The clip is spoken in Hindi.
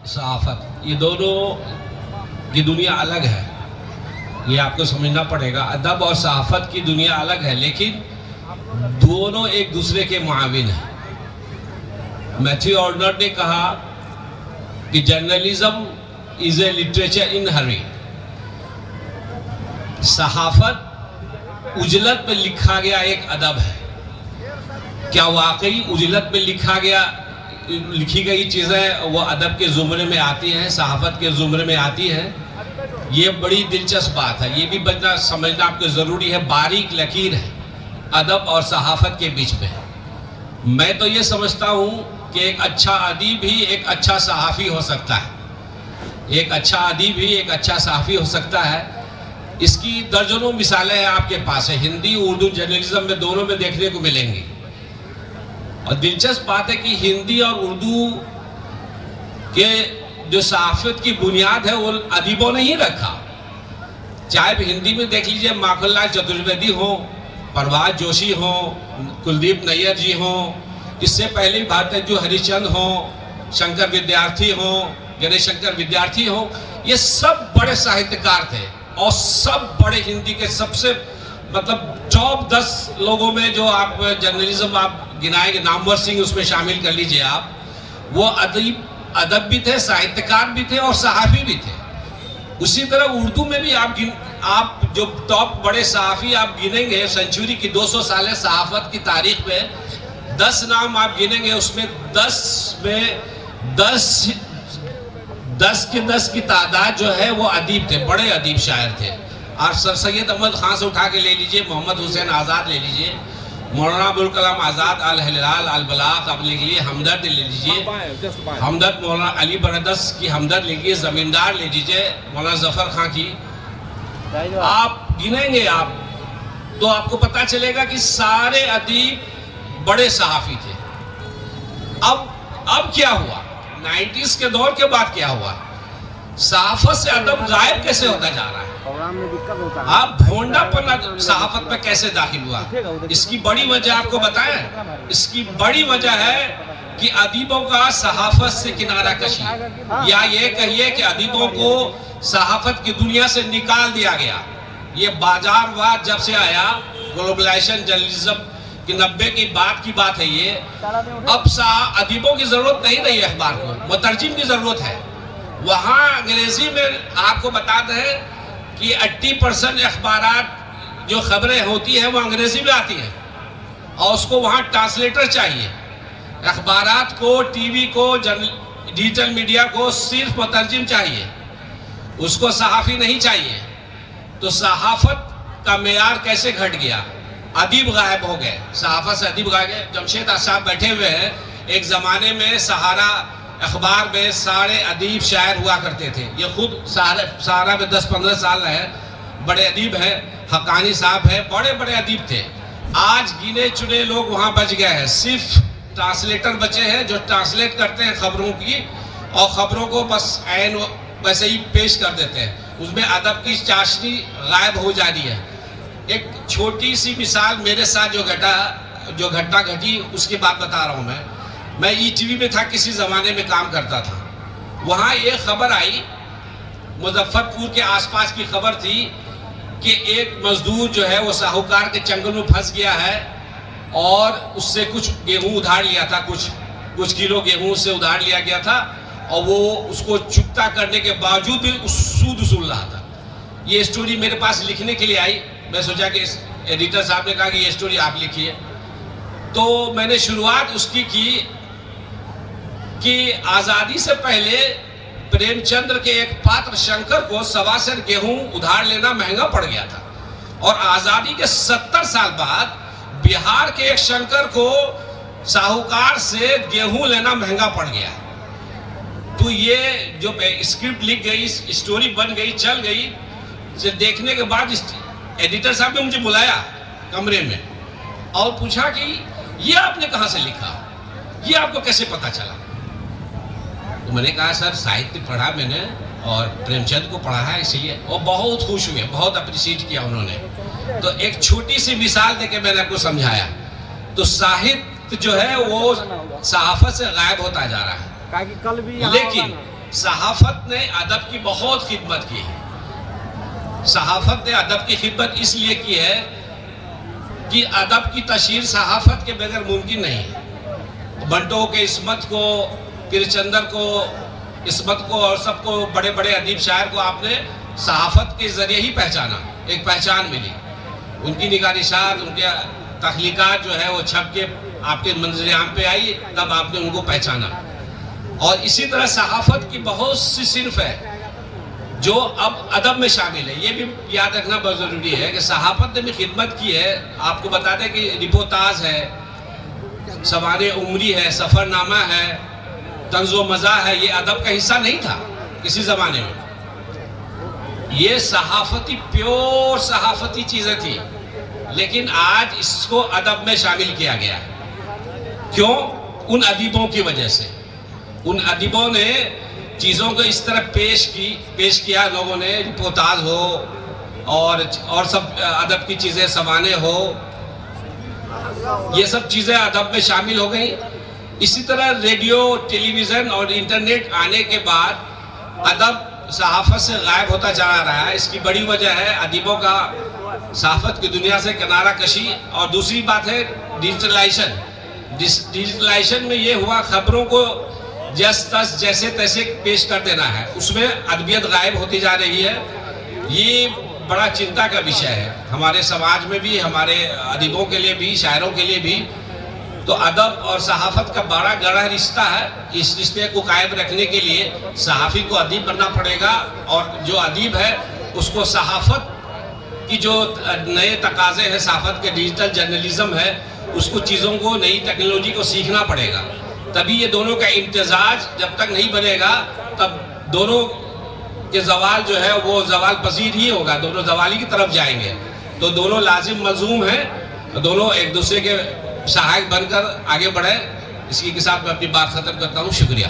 सहाफत, ये दोनों की दुनिया अलग है, ये आपको समझना पड़ेगा। अदब और सहाफत की दुनिया अलग है, लेकिन दोनों एक दूसरे के मुआविन हैं। मैथ्यू ऑर्डनर ने कहा कि journalism is a literature in hurry. सहाफत उजलत में लिखा गया एक अदब है। क्या वाकई उजलत में लिखी गई चीज़ें वो अदब के ज़ुमरे में आती हैं, सहाफत के ज़ुमरे में आती हैं? ये बड़ी दिलचस्प बात है, ये भी बजना समझना आपको ज़रूरी है। बारीक लकीर है अदब और सहाफत के बीच में। मैं तो ये समझता हूँ कि एक अच्छा अदीब ही एक अच्छा सहाफ़ी हो सकता है, एक अच्छा अदीब ही एक अच्छा सहाफ़ी हो सकता है। इसकी दर्जनों मिसालें हैं आपके पास है, हिंदी उर्दू जर्नलिज्म में दोनों में देखने को मिलेंगी। और दिलचस्प बात है कि हिंदी और उर्दू के जो सहाफत की बुनियाद है वो अदीबों ने ही रखा। चाहे हिंदी में देख लीजिए माखनलाल चतुर्वेदी हो, परवाज जोशी हो, कुलदीप नैयर जी हो, इससे पहले भारतेंदु हरिश्चंद्र हो, शंकर विद्यार्थी हो, गणेश शंकर विद्यार्थी हो, ये सब बड़े साहित्यकार थे और सब बड़े हिंदी के सबसे मतलब टॉप 10 लोगों में जो आप जर्नलिज्म आप गिनाएंगे, नामवर सिंह उसमें शामिल कर लीजिए आप, वो अदब भी थे, साहित्यकार भी थे और सहाफ़ी भी थे। उसी तरह उर्दू में भी आप जो टॉप बड़े सहाफ़ी आप गिनेंगे सेंचुरी की 200 साल सहाफ़त की तारीख में 10 नाम आप गिनेंगे, उसमें 10 की तादाद जो है वो अदीब थे, बड़े अदीब शायर थे। और सर सैयद अहमद खान से उठा के ले लीजिए, मोहम्मद हुसैन आज़ाद ले लीजिए, मौलाना अबुल कलाम आज़ाद, अल हिलाल, अल बलाग आप लिख लीजिए, हमदर्द ले लीजिए, हमदर्द मौलाना अली बरदस की हमदर्द लिखिए, ज़मींदार ले लीजिए मौलाना जफ़र खां की। आप गिनेंगे आप तो आपको पता चलेगा कि सारे अदीब बड़े सहाफ़ी थे। अब क्या हुआ, 90s के दौर के बाद क्या हुआ, सहाफत से अदब गायब कैसे होता जा रहा है? आप भोंडापन सहाफत में कैसे दाखिल हुआ? इसकी बड़ी वजह आपको बताएं। इसकी बड़ी वजह है कि अदीबों का सहाफत से किनारा कशी, या ये कहिए कि अदीबों को सहाफत की दुनिया से निकाल दिया गया। ये बाजारवाद जब से आया, ग्लोबलाइजेशन जर्नलिज्म कि 90 की बात है ये, अब अदीबों की जरूरत नहीं रही है, अखबार को मुतरजिम की जरूरत है। वहाँ अंग्रेजी में आपको बताते हैं कि 80% अखबारात जो खबरें होती हैं वो अंग्रेजी में आती हैं और उसको वहाँ ट्रांसलेटर चाहिए। अखबारात को, टीवी को, डिजिटल मीडिया को सिर्फ मुतरजिम चाहिए, उसको सहाफ़ी नहीं चाहिए। तो सहाफत का मेयार कैसे घट गया? अदीब गायब हो गए, सहाफत से अदीब गायब गए। जमशेद साहब बैठे हुए हैं, एक ज़माने में सहारा अखबार में सारे अदीब शायर हुआ करते थे। ये खुद सहारा में 10-15 साल है, बड़े अदीब हैं, हक्कानी साहब है, बड़े बड़े अदीब थे। आज गिने चुने लोग वहाँ बच गए हैं, सिर्फ ट्रांसलेटर बचे हैं जो ट्रांसलेट करते हैं खबरों की और खबरों को बस ऐन वैसे ही पेश कर देते हैं। उसमें अदब की चाशनी गायब हो जा रही है। एक छोटी सी मिसाल मेरे साथ जो घटना घटी उसकी बात बता रहा हूँ। मैं ईटीवी में था, किसी ज़माने में काम करता था। वहाँ ये खबर आई, मुजफ्फरपुर के आसपास की खबर थी कि एक मजदूर जो है वो साहूकार के चंगुल में फंस गया है और उससे कुछ गेहूँ उधार लिया था, कुछ किलो गेहूँ उससे उधार लिया गया था और वो उसको चुकता करने के बावजूद भी सूद वसूल रहा था। ये स्टोरी मेरे पास लिखने के लिए आई। मैं सोचा कि एडिटर साहब ने कहा कि ये स्टोरी आप लिखिए, तो मैंने शुरुआत उसकी की कि आज़ादी से पहले प्रेमचंद्र के एक पात्र शंकर को 1.25 सेर गेहूं उधार लेना महंगा पड़ गया था और आज़ादी के 70 साल बाद बिहार के एक शंकर को साहूकार से गेहूं लेना महंगा पड़ गया। तो ये जो स्क्रिप्ट लिख गई, स्टोरी बन गई, चल गई। देखने के बाद एडिटर साहब ने मुझे बुलाया कमरे में और पूछा कि ये आपने कहाँ से लिखा, ये आपको कैसे पता चला? तो मैंने कहा सर साहित्य पढ़ा मैंने और प्रेमचंद को पढ़ा है इसलिए। और बहुत खुश हुए, बहुत अप्रिशिएट किया उन्होंने। तो एक छोटी सी मिसाल देके मैंने आपको समझाया। तो साहित्य जो है वो सहाफत से गायब होता जा रहा है, लेकिन सहाफत ने अदब की बहुत खिदमत की है। सहाफत ने अदब की खिदमत इसलिए की है कि अदब की तशहीर सहाफत के बगैर मुमकिन नहीं है। बंटो के इस्मत को, तिरचंदर को, इस्मत को और सबको, बड़े बड़े अदीब शायर को आपने सहाफत के जरिए ही पहचाना, एक पहचान मिली। उनकी निगारिशात, उनके तख्लीकात जो है वो छप के आपके मंज़िल आम पे आई, तब आपने उनको पहचाना। और इसी तरह सहाफत की बहुत सी सिर्फ है जो अब अदब में शामिल है। ये भी याद रखना बहुत ज़रूरी है कि सहाफत ने भी खिदमत की है। आपको बता दें कि रिपोर्टाज है, सवारे उमरी है, सफ़रनामा है, तंज़ो मज़ा है, ये अदब का हिस्सा नहीं था किसी ज़माने में। ये सहाफती, प्योर सहाफती चीज़ें थी, लेकिन आज इसको अदब में शामिल किया गया। क्यों? उन अदीबों की वजह से। उन अदीबों ने चीज़ों को इस तरह पेश किया, लोगों ने, रिपोर्टाज हो और सब अदब की चीज़ें, सवाने हो, ये सब चीज़ें अदब में शामिल हो गई। इसी तरह रेडियो, टेलीविज़न और इंटरनेट आने के बाद अदब सहाफत से गायब होता चला रहा है। इसकी बड़ी वजह है अदीबों का सहाफत की दुनिया से किनारा कशी। और दूसरी बात है डिजिटलाइजेशन। डिजिटलाइजेशन में ये हुआ, खबरों को जैसे तैसे पेश कर देना है, उसमें अदबियत गायब होती जा रही है। ये बड़ा चिंता का विषय है हमारे समाज में भी, हमारे अदीबों के लिए भी, शायरों के लिए भी। तो अदब और सहाफत का बड़ा गहरा रिश्ता है। इस रिश्ते को कायम रखने के लिए सहाफ़ी को अदीब बनना पड़ेगा, और जो अदीब है उसको सहाफत की जो नए तकाज़े हैं, सहाफत के डिजिटल जर्नलिज्म है, उसको चीज़ों को, नई टेक्नोलॉजी को सीखना पड़ेगा। तभी ये दोनों का इम्तिजाज जब तक नहीं बनेगा, तब दोनों के जवाल जो है वो जवाल पसीर ही होगा, दोनों जवाली की तरफ जाएंगे। तो दोनों लाजिम मलजूम हैं, दोनों एक दूसरे के सहायक बनकर आगे बढ़े। इसी के साथ मैं अपनी बात खत्म करता हूँ। शुक्रिया।